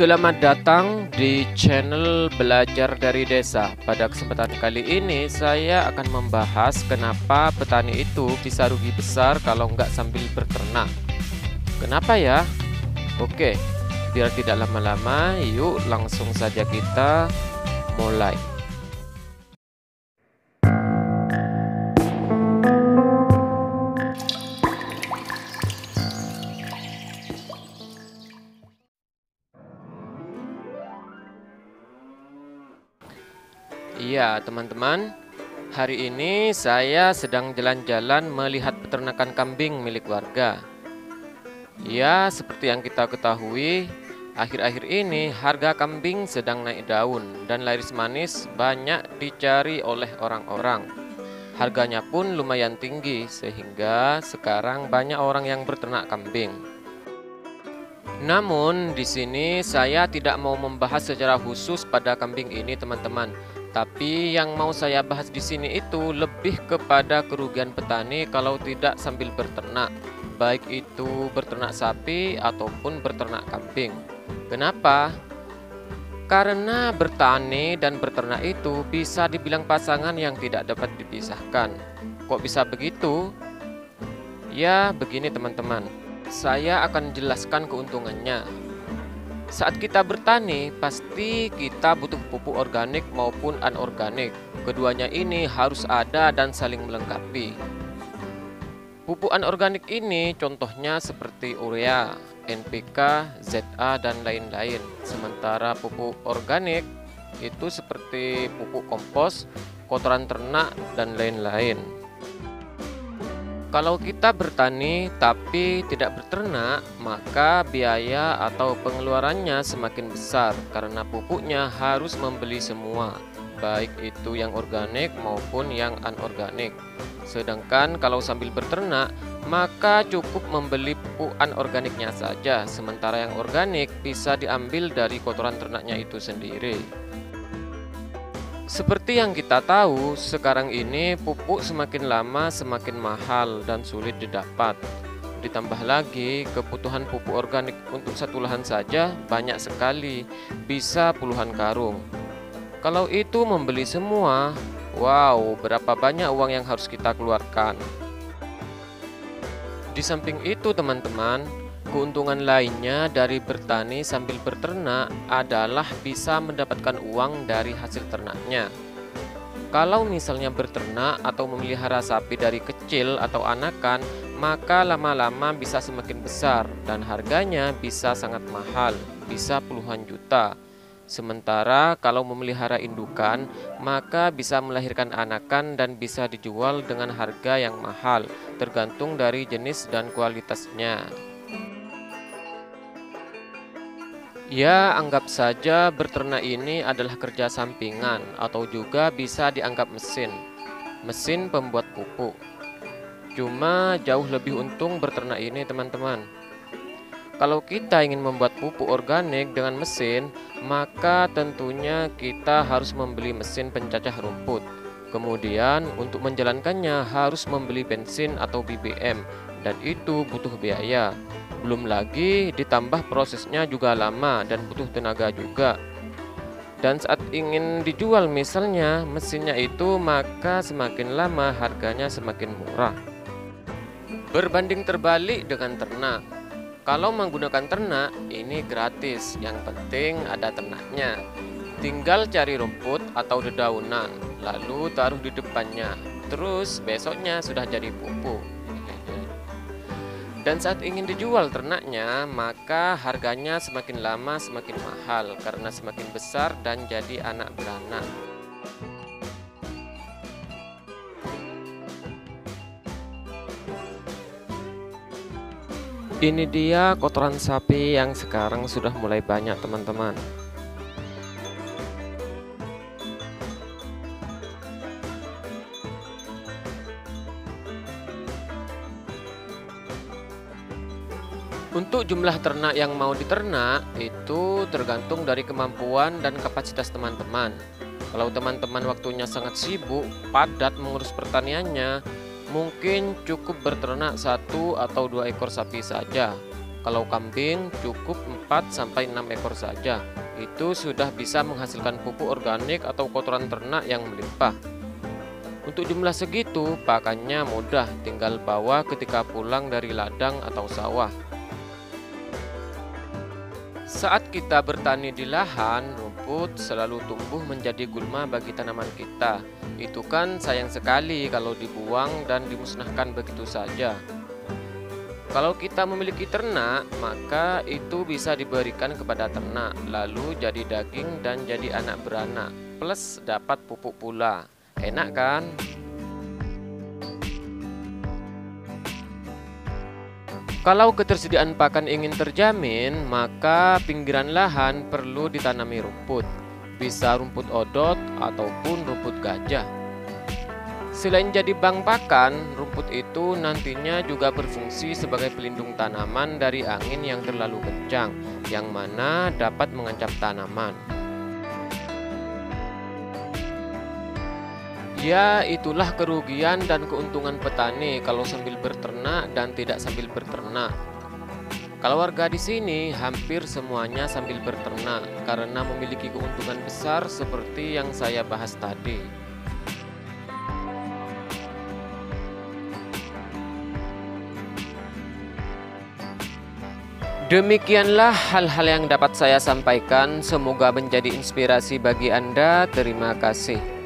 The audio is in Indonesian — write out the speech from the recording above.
Selamat datang di channel Belajar dari Desa. Pada kesempatan kali ini saya akan membahas kenapa petani itu bisa rugi besar kalau nggak sambil berternak. Kenapa ya? Oke, biar tidak lama-lama, yuk langsung saja kita mulai. Iya, teman-teman, hari ini saya sedang jalan-jalan melihat peternakan kambing milik warga. Ya, seperti yang kita ketahui, akhir-akhir ini harga kambing sedang naik daun dan laris manis banyak dicari oleh orang-orang. Harganya pun lumayan tinggi, sehingga sekarang banyak orang yang berternak kambing. Namun, di sini saya tidak mau membahas secara khusus pada kambing ini, teman-teman. Tapi yang mau saya bahas di sini itu lebih kepada kerugian petani kalau tidak sambil berternak, baik itu berternak sapi ataupun berternak kambing. Kenapa? Karena bertani dan berternak itu bisa dibilang pasangan yang tidak dapat dipisahkan. Kok bisa begitu? Ya, begini teman-teman. Saya akan jelaskan keuntungannya. Saat kita bertani, pasti kita butuh pupuk organik maupun anorganik. Keduanya ini harus ada dan saling melengkapi. Pupuk anorganik ini contohnya seperti urea, NPK, ZA, dan lain-lain. Sementara pupuk organik itu seperti pupuk kompos, kotoran ternak, dan lain-lain. Kalau kita bertani tapi tidak berternak, maka biaya atau pengeluarannya semakin besar karena pupuknya harus membeli semua, baik itu yang organik maupun yang anorganik. Sedangkan kalau sambil berternak, maka cukup membeli pupuk anorganiknya saja, sementara yang organik bisa diambil dari kotoran ternaknya itu sendiri. Seperti yang kita tahu, sekarang ini pupuk semakin lama semakin mahal dan sulit didapat. Ditambah lagi, kebutuhan pupuk organik untuk satu lahan saja banyak sekali, bisa puluhan karung. Kalau itu membeli semua, wow, berapa banyak uang yang harus kita keluarkan. Di samping itu, teman-teman, keuntungan lainnya dari bertani sambil berternak adalah bisa mendapatkan uang dari hasil ternaknya. Kalau misalnya berternak atau memelihara sapi dari kecil atau anakan, maka lama-lama bisa semakin besar dan harganya bisa sangat mahal, bisa puluhan juta. Sementara kalau memelihara indukan, maka bisa melahirkan anakan dan bisa dijual dengan harga yang mahal, tergantung dari jenis dan kualitasnya. Ya, anggap saja berternak ini adalah kerja sampingan atau juga bisa dianggap mesin pembuat pupuk. Cuma jauh lebih untung berternak ini, teman-teman. Kalau kita ingin membuat pupuk organik dengan mesin, maka tentunya kita harus membeli mesin pencacah rumput. Kemudian untuk menjalankannya harus membeli bensin atau BBM, dan itu butuh biaya. Belum lagi ditambah prosesnya juga lama dan butuh tenaga juga. Dan saat ingin dijual misalnya mesinnya itu, maka semakin lama harganya semakin murah. Berbanding terbalik dengan ternak. Kalau menggunakan ternak ini gratis, yang penting ada ternaknya. Tinggal cari rumput atau dedaunan, lalu taruh di depannya. Terus besoknya sudah jadi pupuk. Dan saat ingin dijual ternaknya, maka harganya semakin lama semakin mahal karena semakin besar dan jadi anak beranak. Ini dia kotoran sapi yang sekarang sudah mulai banyak, teman-teman. Untuk jumlah ternak yang mau diternak itu tergantung dari kemampuan dan kapasitas teman-teman. Kalau teman-teman waktunya sangat sibuk, padat mengurus pertaniannya, mungkin cukup berternak 1 atau 2 ekor sapi saja. Kalau kambing cukup 4-6 ekor saja. Itu sudah bisa menghasilkan pupuk organik atau kotoran ternak yang melimpah. Untuk jumlah segitu, pakannya mudah, tinggal bawa ketika pulang dari ladang atau sawah. Saat kita bertani di lahan, rumput selalu tumbuh menjadi gulma bagi tanaman kita. Itu kan sayang sekali kalau dibuang dan dimusnahkan begitu saja. Kalau kita memiliki ternak, maka itu bisa diberikan kepada ternak, lalu jadi daging dan jadi anak beranak, plus dapat pupuk pula. Enak kan? Kalau ketersediaan pakan ingin terjamin, maka pinggiran lahan perlu ditanami rumput. Bisa rumput odot ataupun rumput gajah. Selain jadi bank pakan, rumput itu nantinya juga berfungsi sebagai pelindung tanaman dari angin yang terlalu kencang, yang mana dapat mengancam tanaman. Ya, itulah kerugian dan keuntungan petani kalau sambil berternak dan tidak sambil berternak. Kalau warga di sini hampir semuanya sambil berternak karena memiliki keuntungan besar seperti yang saya bahas tadi. Demikianlah hal-hal yang dapat saya sampaikan. Semoga menjadi inspirasi bagi Anda. Terima kasih.